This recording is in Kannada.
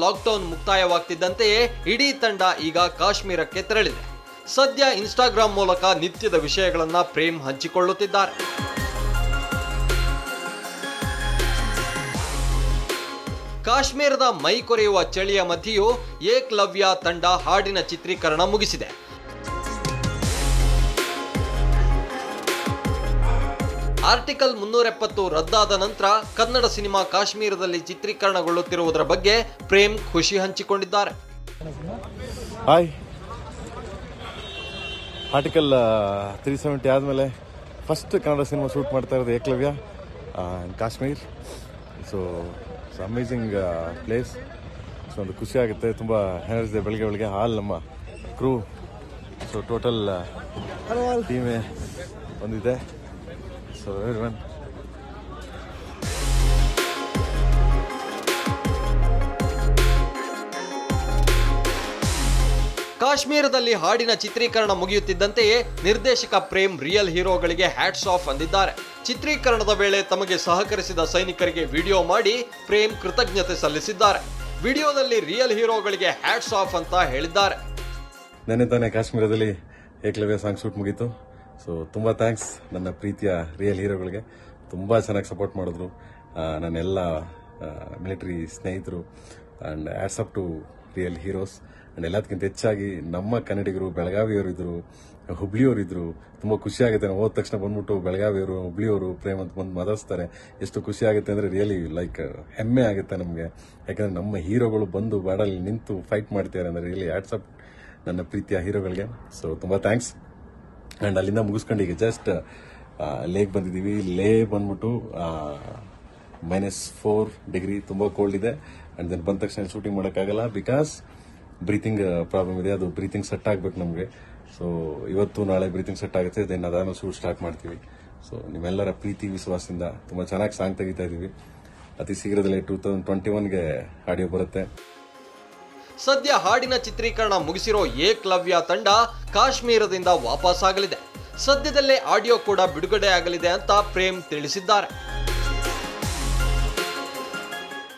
ಲಾಕ್ಡೌನ್ ಮುಕ್ತಾಯವಾಗ್ತಿದ್ದಂತೆಯೇ ಇಡೀ ತಂಡ ಈಗ ಕಾಶ್ಮೀರಕ್ಕೆ ತೆರಳಿದೆ. ಸದ್ಯ ಇನ್ಸ್ಟಾಗ್ರಾಮ್ ಮೂಲಕ ನಿತ್ಯದ ವಿಷಯಗಳನ್ನ ಪ್ರೇಮ್ ಹಂಚಿಕೊಳ್ಳುತ್ತಿದ್ದಾರೆ. ಕಾಶ್ಮೀರದ ಮೈ ಕೊರೆಯುವ ಚಳಿಯ ಮಧ್ಯೆಯೂ ಏಕಲವ್ಯ ತಂಡ ಹಾಡಿನ ಚಿತ್ರೀಕರಣ ಮುಗಿಸಿದೆ. ಆರ್ಟಿಕಲ್ 370 ರದ್ದಾದ ನಂತರ ಕನ್ನಡ ಸಿನಿಮಾ ಕಾಶ್ಮೀರದಲ್ಲಿ ಚಿತ್ರೀಕರಣಗೊಳ್ಳುತ್ತಿರುವುದರ ಬಗ್ಗೆ ಪ್ರೇಮ್ ಖುಷಿ ಹಂಚಿಕೊಂಡಿದ್ದಾರೆ. ಹಾಯ್, ಆರ್ಟಿಕಲ್ 370 ಆದಮೇಲೆ ಫಸ್ಟ್ ಕನ್ನಡ ಸಿನಿಮಾ ಶೂಟ್ ಮಾಡ್ತಾ ಇರೋದು Ekalavya Kashmir. So amazing place. So ಒಂದು ಖುಷಿ ಆಗುತ್ತೆ, ತುಂಬ ಎನರ್ಜಿ ಇದೆ. ಬೆಳಗ್ಗೆ ಹಾಲ್ ನಮ್ಮ ಕ್ರೂ, ಸೊ ಟೋಟಲ್ ಟೀಮೇ ಬಂದಿದೆ. ಸೊ ಎವ್ರಿವನ್ ಕಾಶ್ಮೀರದಲ್ಲಿ ಹಾಡಿನ ಚಿತ್ರೀಕರಣ ಮುಗಿಯುತ್ತಿದ್ದಂತೆಯೇ ನಿರ್ದೇಶಕ ಪ್ರೇಮ್ ರಿಯಲ್ ಹೀರೋಗಳಿಗೆ ಹ್ಯಾಟ್ಸ್ ಆಫ್ ಅಂದಿದ್ದಾರೆ. ಚಿತ್ರೀಕರಣದ ವೇಳೆ ತಮಗೆ ಸಹಕರಿಸಿದ ಸೈನಿಕರಿಗೆ ವಿಡಿಯೋ ಮಾಡಿ ಪ್ರೇಮ್ ಕೃತಜ್ಞತೆ ಸಲ್ಲಿಸಿದ್ದಾರೆ. ವಿಡಿಯೋದಲ್ಲಿ ರಿಯಲ್ ಹೀರೋಗಳಿಗೆ ಹ್ಯಾಟ್ಸ್ ಆಫ್ ಅಂತ ಹೇಳಿದ್ದಾರೆ. ನೆನ್ನೆ ತಾನೇ ಕಾಶ್ಮೀರದಲ್ಲಿ ಏಕಲವ್ಯ ಸಾಂಗ್ ಶೂಟ್ ಮುಗೀತು. ಸೊ ತುಂಬ ಥ್ಯಾಂಕ್ಸ್ ನನ್ನ ಪ್ರೀತಿಯ ರಿಯಲ್ ಹೀರೋಗಳಿಗೆ. ತುಂಬ ಚೆನ್ನಾಗಿ ಸಪೋರ್ಟ್ ಮಾಡಿದ್ರು ನನ್ನೆಲ್ಲ ಮಿಲಿಟರಿ ಸ್ನೇಹಿತರು. And hats up to real heroes. And ಎಲ್ಲದಕ್ಕಿಂತ ಹೆಚ್ಚಾಗಿ ನಮ್ಮ ಕನ್ನಡಿಗರು, ಬೆಳಗಾವಿಯವರಿದ್ದರು, ಹುಬ್ಳಿಯವರಿದ್ದರು. ತುಂಬ ಖುಷಿ ಆಗುತ್ತೆ. ನಾವು ಹೋದ ತಕ್ಷಣ ಬಂದ್ಬಿಟ್ಟು ಬೆಳಗಾವಿಯವರು, ಹುಬ್ಳಿಯವರು ಪ್ರೇಮ್ ಅಂತ ಬಂದು ಮಾತಾಡ್ಸ್ತಾರೆ. ಎಷ್ಟು ಖುಷಿ ಆಗುತ್ತೆ ಅಂದರೆ ರಿಯಲಿ ಲೈಕ್ ಹೆಮ್ಮೆ ಆಗುತ್ತೆ ನಮಗೆ. ಯಾಕಂದರೆ ನಮ್ಮ ಹೀರೋಗಳು ಬಂದು ಬಾರ್ಡಲ್ಲಿ ನಿಂತು ಫೈಟ್ ಮಾಡ್ತಾರೆ ಅಂದರೆ ರಿಯಲಿ ಹ್ಯಾಟ್ಸ್ ಅಪ್ ನನ್ನ ಪ್ರೀತಿಯ ಹೀರೋಗಳಿಗೆ. ಸೊ ತುಂಬ ಥ್ಯಾಂಕ್ಸ್. ಆ್ಯಂಡ್ ಅಲ್ಲಿಂದ ಮುಗಿಸ್ಕೊಂಡು ಈಗ ಜಸ್ಟ್ ಲೇಕ್ ಬಂದಿದ್ದೀವಿ. ಲೇ ಬಂದ್ಬಿಟ್ಟು -4 ಡಿಗ್ರಿ, ತುಂಬ ಕೋಲ್ಡ್ ಇದೆ. ಆ್ಯಂಡ್ ದೆನ್ ಬಂದ ತಕ್ಷಣ ಶೂಟಿಂಗ್ ಮಾಡೋಕ್ಕಾಗಲ್ಲ, ಬಿಕಾಸ್ ಬ್ರೀತಿಂಗ್ ಪ್ರಾಬ್ಲಮ್ ಇದೆ. ಅದು ಬ್ರೀತಿಂಗ್ ಸೆಟ್ ಆಗಬೇಕು ನಮಗೆ. ಸೊ ಇವತ್ತು ನಾಳೆ ಬ್ರೀತಿಂಗ್ ಸೆಟ್ ಆಗುತ್ತೆ. ದೆನ್ ಅದಾನು ಶೂಟ್ ಸ್ಟಾರ್ಟ್ ಮಾಡ್ತೀವಿ. ಸೊ ನಿಮ್ಮೆಲ್ಲರ ಪ್ರೀತಿ ವಿಶ್ವಾಸದಿಂದ ತುಂಬ ಚೆನ್ನಾಗಿ ಸಾಂಗ್ ತೆಗಿತಾ ಇದ್ದೀವಿ. ಅತಿ ಶೀಘ್ರದಲ್ಲೇ 2021ಗೆ ಆಡಿಯೋ ಬರುತ್ತೆ. ಸದ್ಯ ಹಾಡಿನ ಚಿತ್ರೀಕರಣ ಮುಗಿಸಿರೋ ಏಕಲವ್ಯ ತಂಡ ಕಾಶ್ಮೀರದಿಂದ ವಾಪಸ್ ಆಗಲಿದೆ. ಸದ್ಯದಲ್ಲೇ ಆಡಿಯೋ ಕೂಡ ಬಿಡುಗಡೆ ಆಗಲಿದೆ ಅಂತ ಪ್ರೇಮ್ ತಿಳಿಸಿದ್ದಾರೆ.